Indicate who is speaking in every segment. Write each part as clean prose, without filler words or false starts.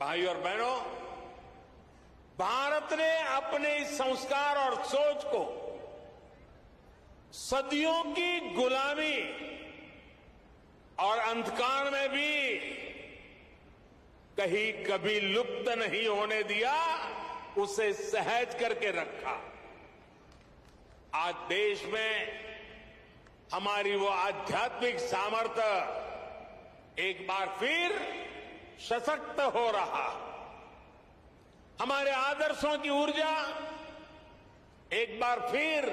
Speaker 1: भाई और बहनों, भारत ने अपने इस संस्कार और सोच को सदियों की गुलामी और अंधकार में भी कहीं कभी लुप्त नहीं होने दिया, उसे सहज करके रखा। आज देश में हमारी वो आध्यात्मिक सामर्थ्य एक बार फिर सशक्त हो रहा। हमारे आदर्शों की ऊर्जा एक बार फिर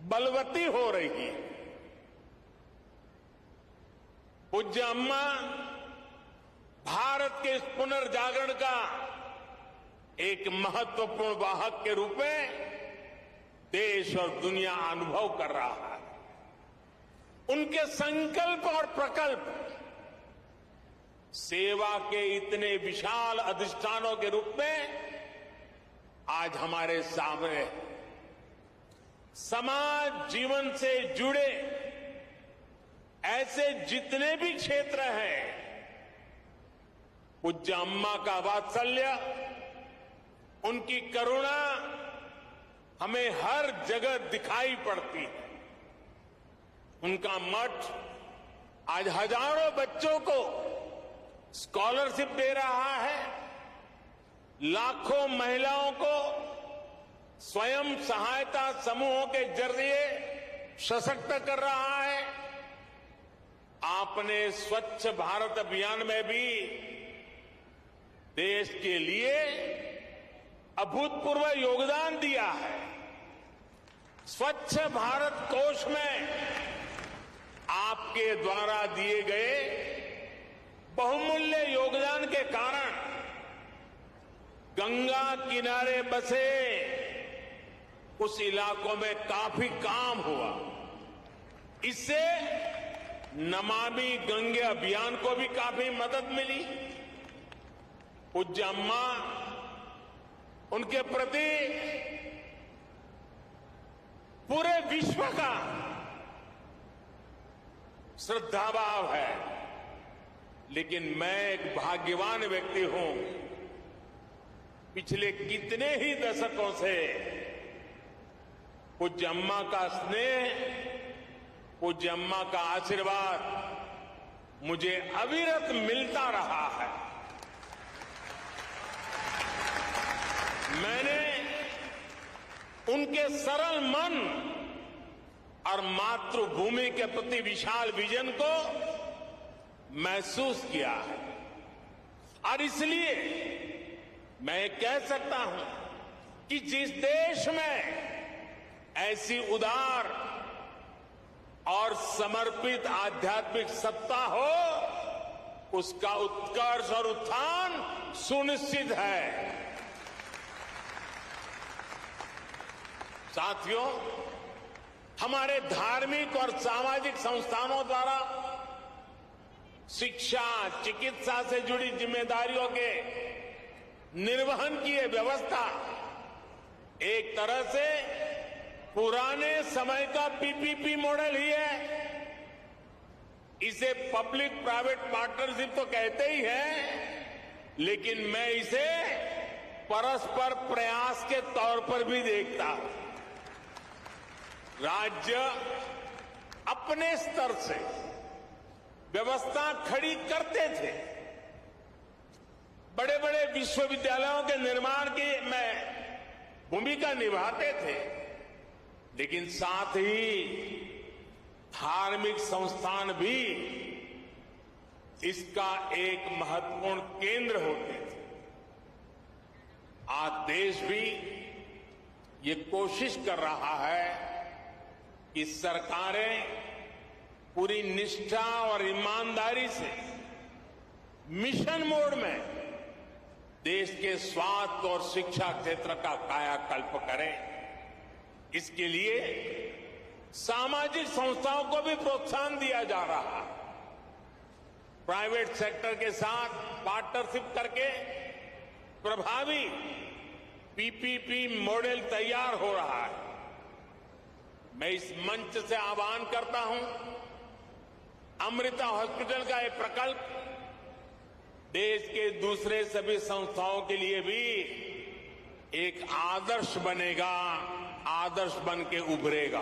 Speaker 1: बलवती हो रही है। पूज्य अम्मा भारत के इस पुनर्जागरण का एक महत्वपूर्ण वाहक के रूप में देश और दुनिया अनुभव कर रहा है। उनके संकल्प और प्रकल्प सेवा के इतने विशाल अधिष्ठानों के रूप में आज हमारे सामने है। समाज जीवन से जुड़े ऐसे जितने भी क्षेत्र हैं, पूज्य अम्मा का वात्सल्य, उनकी करुणा हमें हर जगह दिखाई पड़ती है। उनका मठ आज हजारों बच्चों को स्कॉलरशिप दे रहा है, लाखों महिलाओं को स्वयं सहायता समूहों के जरिए सशक्त कर रहा है। आपने स्वच्छ भारत अभियान में भी देश के लिए अभूतपूर्व योगदान दिया है। स्वच्छ भारत कोष में आपके द्वारा दिए गए बहुमूल्य योगदान के कारण गंगा किनारे बसे उस इलाकों में काफी काम हुआ। इससे नमामि गंगे अभियान को भी काफी मदद मिली। पूज्य अम्मा, उनके प्रति पूरे विश्व का श्रद्धाभाव है। लेकिन मैं एक भाग्यवान व्यक्ति हूं। पिछले कितने ही दशकों से पूज्य अम्मा का स्नेह, पूज्य अम्मा का आशीर्वाद मुझे अविरत मिलता रहा है। मैंने उनके सरल मन और मातृभूमि के प्रति विशाल विजन को महसूस किया है। और इसलिए मैं कह सकता हूं कि जिस देश में ऐसी उदार और समर्पित आध्यात्मिक सत्ता हो, उसका उत्कर्ष और उत्थान सुनिश्चित है। साथियों, हमारे धार्मिक और सामाजिक संस्थानों द्वारा शिक्षा, चिकित्सा से जुड़ी जिम्मेदारियों के निर्वहन की यह व्यवस्था एक तरह से पुराने समय का पीपीपी मॉडल ही है। इसे पब्लिक प्राइवेट पार्टनरशिप तो कहते ही हैं, लेकिन मैं इसे परस्पर प्रयास के तौर पर भी देखता हूं। राज्य अपने स्तर से व्यवस्था खड़ी करते थे, बड़े बड़े विश्वविद्यालयों के निर्माण की में भूमिका निभाते थे, लेकिन साथ ही धार्मिक संस्थान भी इसका एक महत्वपूर्ण केंद्र होते थे। आज देश भी ये कोशिश कर रहा है कि सरकारें पूरी निष्ठा और ईमानदारी से मिशन मोड में देश के स्वास्थ्य और शिक्षा क्षेत्र का कायाकल्प करें। इसके लिए सामाजिक संस्थाओं को भी प्रोत्साहन दिया जा रहा है। प्राइवेट सेक्टर के साथ पार्टनरशिप करके प्रभावी पीपीपी मॉडल तैयार हो रहा है। मैं इस मंच से आह्वान करता हूं, अमृता हॉस्पिटल का ये प्रकल्प देश के दूसरे सभी संस्थाओं के लिए भी एक आदर्श बनेगा, आदर्श बन के उभरेगा।